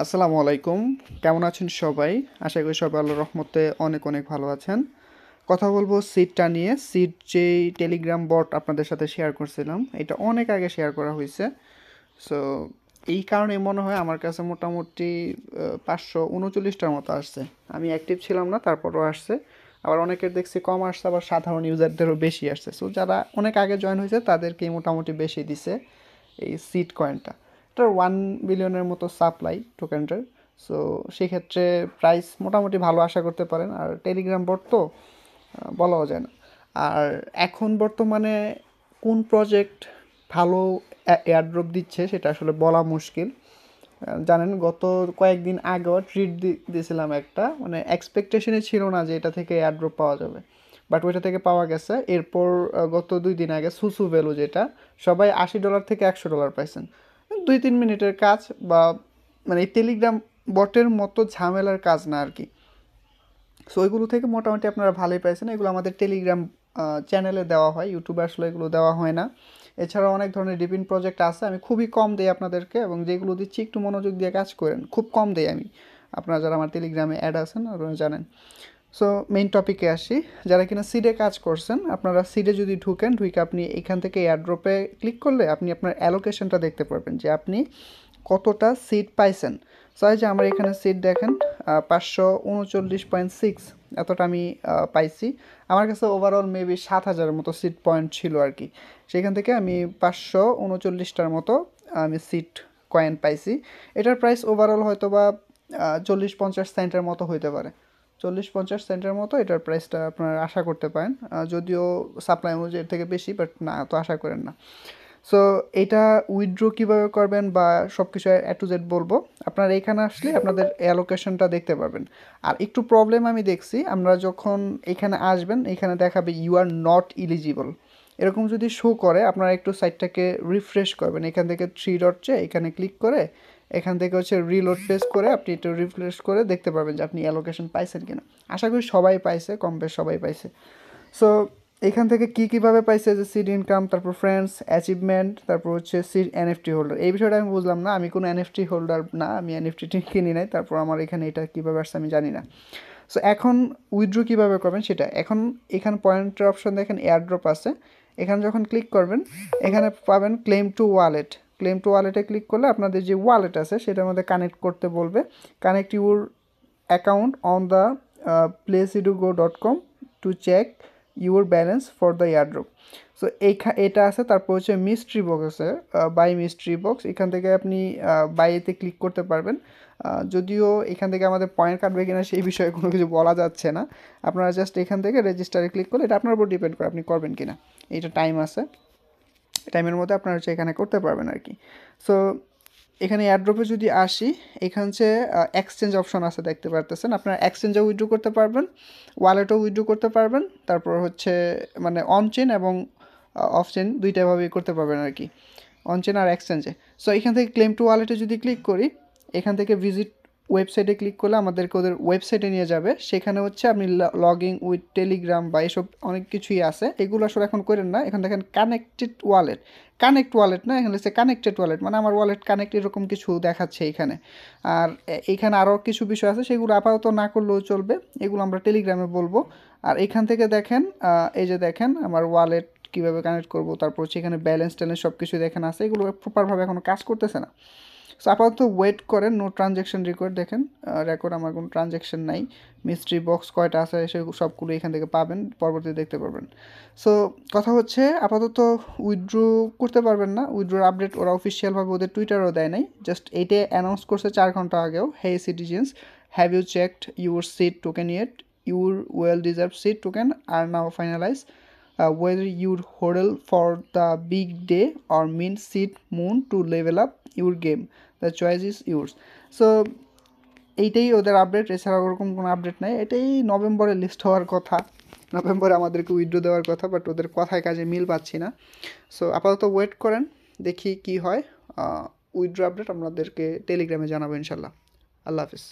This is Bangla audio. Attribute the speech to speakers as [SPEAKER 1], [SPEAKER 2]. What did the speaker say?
[SPEAKER 1] আসসালামু আলাইকুম। কেমন আছেন সবাই? আশা করি সবাই আল্লাহর রহমতে অনেক অনেক ভালো আছেন। কথা বলবো সিডটা নিয়ে। সিড যেই টেলিগ্রাম বট আপনাদের সাথে শেয়ার করছিলাম, এটা অনেক আগে শেয়ার করা হয়েছে। সো এই কারণে মনে হয় আমার কাছে মোটামুটি 539টার মতো আসছে। আমি অ্যাক্টিভ ছিলাম না, তারপরও আসছে। আবার অনেকের দেখছি কম আসছে, আবার সাধারণ ইউজারদেরও বেশি আসছে। সো যারা অনেক আগে জয়েন হয়েছে তাদেরকেই মোটামুটি বেশি দিছে এই সিড কয়েনটা। এটার 1 বিলিয়নের মতো সাপ্লাই টোকেনটার। সো সেক্ষেত্রে প্রাইস মোটামুটি ভালো আশা করতে পারেন। আর টেলিগ্রাম বট তো বলাও যায় না। আর এখন বর্তমানে কোন প্রজেক্ট ভালো এয়ারড্রপ দিচ্ছে সেটা আসলে বলা মুশকিল। জানেন গত কয়েকদিন আগেও ট্রিট দিয়েছিলাম একটা, মানে এক্সপেকটেশনই ছিল না যে এটা থেকে এয়ারড্রপ পাওয়া যাবে, বাট ওইটা থেকে পাওয়া গেছে। এরপর গত 2 দিন আগে সুসু ভ্যালু, যেটা সবাই $80 থেকে $100 পাইছেন 2-3 মিনিটের কাজ। বা মানে এই টেলিগ্রাম বটের মতো ঝামেলার কাজ না আর কি। সো ওইগুলো থেকে মোটামুটি আপনারা ভালোই পাইছেন। এগুলো আমাদের টেলিগ্রাম চ্যানেলে দেওয়া হয়, ইউটিউবে আসলে এগুলো দেওয়া হয় না। এছাড়াও অনেক ধরনের ডিপিন প্রজেক্ট আছে, আমি খুবই কম দিই আপনাদেরকে, এবং যেগুলো দিচ্ছি একটু মনোযোগ দিয়ে কাজ করেন, খুব কম দিই আমি। আপনারা যারা আমার টেলিগ্রামে অ্যাড আছেন আপনারা জানেন। সো মেইন টপিকে আসি। যারা কিনা সিডে কাজ করছেন, আপনারা সিডে যদি ঢুকে আপনি এখান থেকে এয়ারড্রপে ক্লিক করলে আপনি আপনার অ্যালোকেশনটা দেখতে পারবেন যে আপনি কতটা সিট পাইছেন। সো এই যে আমার এখানে সিট দেখেন 539.6, এতটা আমি পাইছি। আমার কাছে ওভারঅল মেবি 7,000-এর মতো সিট পয়েন্ট ছিল আর কি। সেখান থেকে আমি 539টার মতো আমি সিট কয়েন পাইছি। এটার প্রাইস ওভারঅল হয়তো বা 40-50 সেন্টের মতো হইতে পারে। 40-50 সেন্টের মতো এটার প্রাইসটা আপনারা আশা করতে পারেন। যদিও সাপ্লাই অনুযায়ী এর থেকে বেশি, বাট না, তো আশা করেন না। সো এটা উইথড্র কীভাবে করবেন বা সব কিছু এ টু জেড বলবো। আপনারা এখানে আসলে আপনাদের অ্যালোকেশনটা দেখতে পারবেন। আর একটু প্রবলেম আমি দেখছি, আমরা যখন এখানে আসবেন এখানে দেখাবে ইউ আর নট ইলিজিবল, এরকম যদি শো করে আপনারা একটু সাইটটাকে রিফ্রেশ করবেন। এখান থেকে থ্রি ডট চেয়ে এখানে ক্লিক করে এখান থেকে হচ্ছে রিলোড পেজ করে আপনি একটু রিফ্রেশ করে দেখতে পারবেন যে আপনি অ্যালোকেশন পাইছেন কিনা। আশা করি সবাই পাইছে, কম বেশ সবাই পাইছে। সো এখান থেকে কীভাবে পাইছে যে সিড ইনকাম, তারপর ফ্রেন্ডস, অ্যাচিভমেন্ট, তারপর হচ্ছে সিড এনএফটি হোল্ডার। এই বিষয়টা আমি বুঝলাম না, আমি কোনো এনএফটি হোল্ডার না, আমি এনএফটি কিনি নাই। তারপর আমার এখানে এটা কীভাবে আসছে আমি জানি না। সো এখন উইথড্র কীভাবে করবেন সেটা এখন, এখানে পয়েন্টের অপশন দেখেন এয়ারড্রপ আছে। এখানে যখন ক্লিক করবেন এখানে পাবেন claim to wallet. Claim to ওয়ালেটে ক্লিক করলে আপনাদের যে ওয়ালেট আছে সেটার মধ্যে কানেক্ট করতে বলবে। Connect your account on the placidogo.com to check your balance for the airdrop. So এটা আছে। তারপর হচ্ছে মিস্ট্রি বক্স আছে, বাই মিস্ট্রি বক্স। এখান থেকে আপনি বাইয়েতে ক্লিক করতে পারবেন। যদিও এখান থেকে আমাদের পয়েন্ট কাটবে কিনা সেই বিষয়ে কোনো কিছু বলা যাচ্ছে না। আপনারা জাস্ট এখান থেকে রেজিস্টারে ক্লিক করলে, এটা আপনার উপর ডিপেন্ড করে আপনি করবেন কিনা। এইটা টাইম আছে, টাইমের মধ্যে আপনারা হচ্ছে এখানে করতে পারবেন আর কি। সো এখানে এয়ারড্রপে যদি আসি, এখানে হচ্ছে এক্সচেঞ্জ অপশন আছে, দেখতে পারতেছেন। আপনারা এক্সচেঞ্জেও উইথড্র করতে পারবেন, ওয়ালেটও উইথড্র করতে পারবেন। তারপর হচ্ছে মানে অন চেন এবং অফ চেন দুইটাভাবেই করতে পারবেন আর কি, অন চেন আর এক্সচেঞ্জে। সো এখান থেকে ক্লেম টু ওয়ালেটে যদি ক্লিক করি, এখান থেকে ভিজিট ওয়েবসাইটে ক্লিক করলে আমাদেরকে ওদের ওয়েবসাইটে নিয়ে যাবে। সেখানে হচ্ছে আপনি লগইন উইথ টেলিগ্রাম বা এসব অনেক কিছুই আছে, এগুলো আসলে এখন করেন না। এখন দেখেন কানেক্টেড ওয়ালেট, কানেক্ট ওয়ালেট না, এখানে হচ্ছে কানেক্টেড ওয়ালেট, মানে আমার ওয়ালেট কানেক্ট এরকম কিছু দেখাচ্ছে এখানে। আর এইখানে আরও কিছু বিষয় আছে, সেগুলো আপাতত না করলেও চলবে, এগুলো আমরা টেলিগ্রামে বলবো। আর এখান থেকে দেখেন এই যে দেখেন আমার ওয়ালেট কীভাবে কানেক্ট করব, তারপর হচ্ছে এখানে ব্যালেন্স ট্যালেন্স সব কিছু দেখেন আছে, এগুলো প্রপারভাবে এখনও কাজ করতেছে না। সো আপাতত ওয়েট করেন। নো ট্রানজ্যাকশন রেকর্ড দেখেন, রেকর্ড আমার কোনো ট্রানজ্যাকশন নাই। মিস্ট্রি বক্স কয়টা আছে সে সবগুলো এখান থেকে পাবেন, পরবর্তীতে দেখতে পারবেন। সো কথা হচ্ছে আপাতত উইথড্র করতে পারবেন না। উইথড্রোর আপডেট ওরা অফিসিয়ালভাবে ওদের টুইটারও দেয় নাই, জাস্ট এইটাই অ্যানাউন্স করছে 4 ঘন্টা আগেও। Hey citizens, have you checked your seat token yet? Your well deserve seat token are now finalize whether you hodl for the big day or mint seed moon to level up your game, the choice is yours. So এইটাই ওদের আপডেট, এছাড়া ওরকম কোনো আপডেট নাই। এটাই নভেম্বরে লিস্ট হওয়ার কথা, নভেম্বরে আমাদেরকে উইথড্র দেওয়ার কথা, বাট ওদের কথায় কাজে মিল পাচ্ছি না। সো আপাতত ওয়েট করেন, দেখি কি হয়। উইথড্র আপডেট আপনাদেরকে টেলিগ্রামে জানাবো ইনশাল্লাহ। আল্লাহ হাফিজ।